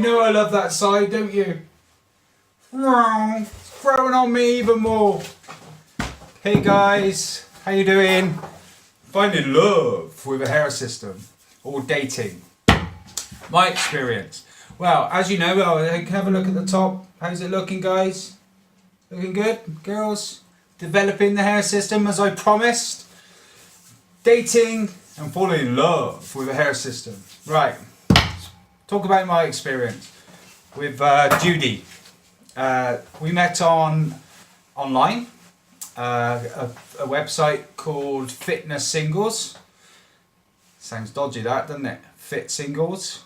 know I love that side, don't you? It's growing on me even more. Hey guys, how you doing? Finding love with a hair system or dating. My experience. Well, as you know, have a look at the top. How's it looking, guys? Looking good, girls? Developing the hair system as I promised. Dating and falling in love with a hair system. Right. Talk about my experience with Judy. We met online, a website called Fitness Singles. Sounds dodgy, that, doesn't it? Fit Singles.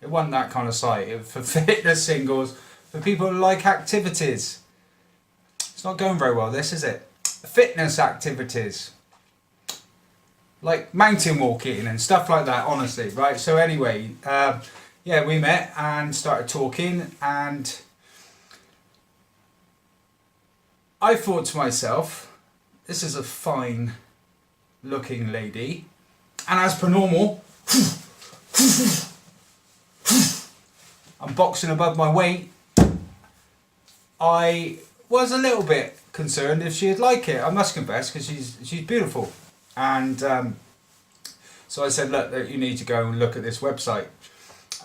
It wasn't that kind of site. It was for fitness singles, for people who like activities. It's not going very well, this, is it? Fitness activities. Like mountain walking and stuff like that, honestly, right? So anyway, yeah, we met and started talking, and I thought to myself, this is a fine looking lady, and as per normal, I'm boxing above my weight. I was a little bit concerned if she'd like it, I must confess, because she's beautiful. And so I said, look, you need to go and look at this website,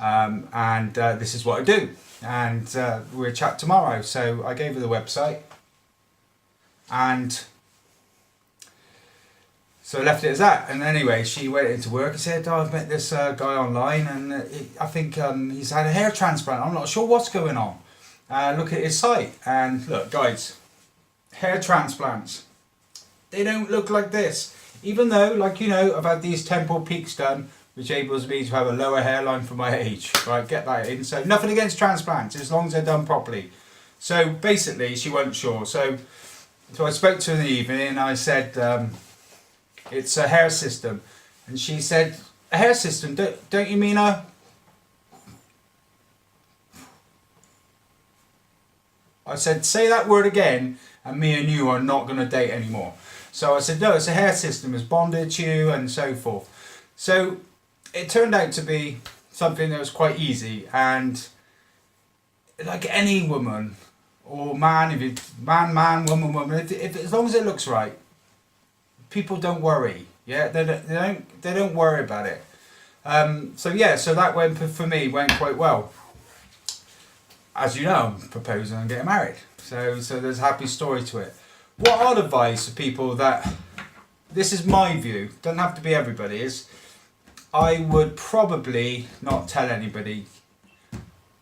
and this is what I do, and we'll chat tomorrow. So I gave her the website, and so I left it as that. And anyway, she went into work and said, oh, I've met this guy online, and I think he's had a hair transplant. I'm not sure what's going on. Look at his site, and look, guys, hair transplants, they don't look like this. Even though, like, you know, I've had these temporal peaks done, which enables me to have a lower hairline for my age. Right, get that in. So nothing against transplants, as long as they're done properly. So basically, she wasn't sure. So I spoke to her in the evening, and I said, it's a hair system. And she said, a hair system? Don't you mean a... I said, say that word again, and me and you are not going to date anymore. So I said, no, it's a hair system, it's bonded to you and so forth. So it turned out to be something that was quite easy, and like any woman or man, if you man, woman, if as long as it looks right, people don't worry. Yeah, they don't worry about it. So yeah, so that went for me went quite well. As you know, I'm proposing and getting married. So there's a happy story to it. What I'd advise to people that, this is my view, doesn't have to be everybody's, I would probably not tell anybody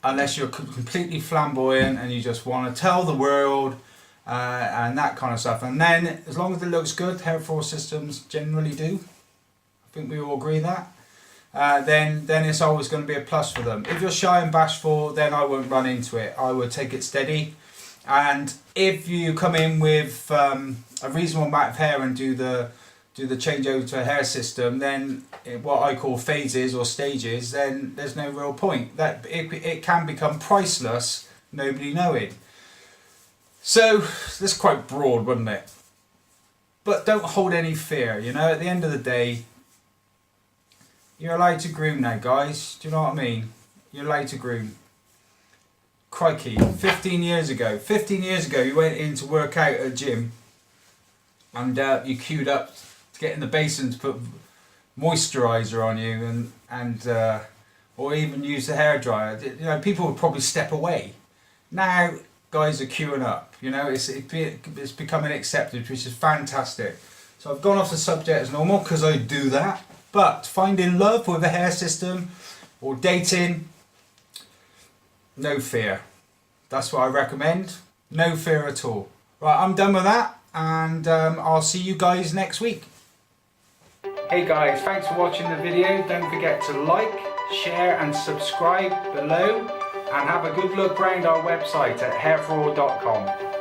unless you're completely flamboyant and you just want to tell the world and that kind of stuff. And then, as long as it looks good, hair fall systems generally do. I think we all agree that. Then it's always going to be a plus for them. If you're shy and bashful, then I won't run into it. I would take it steady. And if you come in with a reasonable amount of hair and do the change over to a hair system, then what I call phases or stages, then there's no real point. That it can become priceless, nobody knowing. So that's quite broad, wouldn't it? But don't hold any fear. You know, at the end of the day, you're allowed to groom now, guys. Do you know what I mean? You're allowed to groom. Crikey, 15 years ago you went in to work out at a gym, and you queued up to get in the basin to put moisturiser on you and or even use the hairdryer. You know, people would probably step away. Now guys are queuing up. You know, it's becoming accepted, which is fantastic. So I've gone off the subject as normal because I do that. But finding love with a hair system or dating, no fear. That's what I recommend. No fear at all. Right, I'm done with that, and I'll see you guys next week. Hey guys, thanks for watching the video. Don't forget to like, share and subscribe below, and have a good look around our website at hairforall.com.